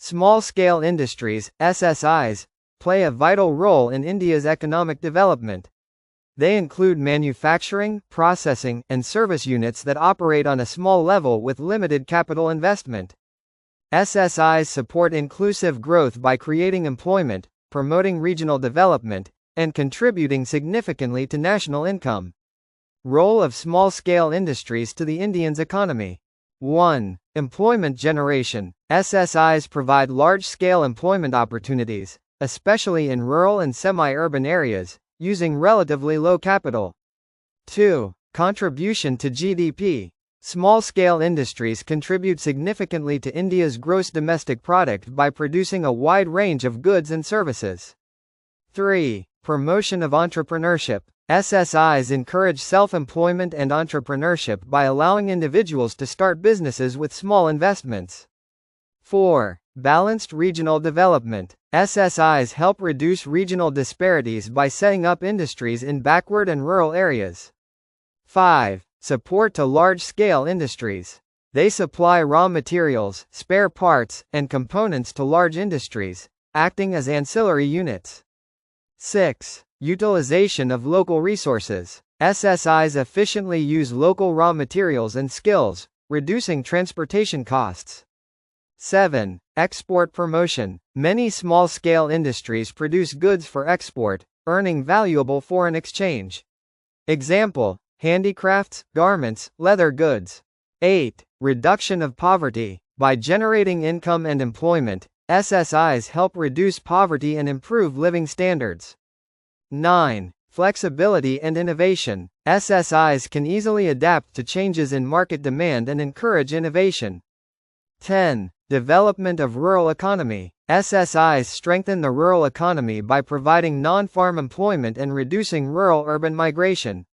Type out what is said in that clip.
Small-scale industries, SSIs, play a vital role in India's economic development. They include manufacturing, processing, and service units that operate on a small level with limited capital investment. SSIs support inclusive growth by creating employment, promoting regional development, and contributing significantly to national income. Role of small-scale industries to the Indian's economy. 1. Employment generation. SSIs provide large-scale employment opportunities, especially in rural and semi-urban areas, using relatively low capital. 2. Contribution to GDP. Small-scale industries contribute significantly to India's gross domestic product by producing a wide range of goods and services. 3. Promotion of entrepreneurship. SSIs encourage self-employment and entrepreneurship by allowing individuals to start businesses with small investments. 4. Balanced regional development. SSIs help reduce regional disparities by setting up industries in backward and rural areas. 5. Support to large-scale industries. They supply raw materials, spare parts, and components to large industries, acting as ancillary units. 6. Utilization of local resources. SSIs efficiently use local raw materials and skills, reducing transportation costs. 7. Export promotion. Many small-scale industries produce goods for export, earning valuable foreign exchange. Example: handicrafts, garments, leather goods. 8. Reduction of poverty. By generating income and employment, SSIs help reduce poverty and improve living standards. 9. Flexibility and innovation. SSIs can easily adapt to changes in market demand and encourage innovation. 10. Development of rural economy. SSIs strengthen the rural economy by providing non-farm employment and reducing rural-urban migration.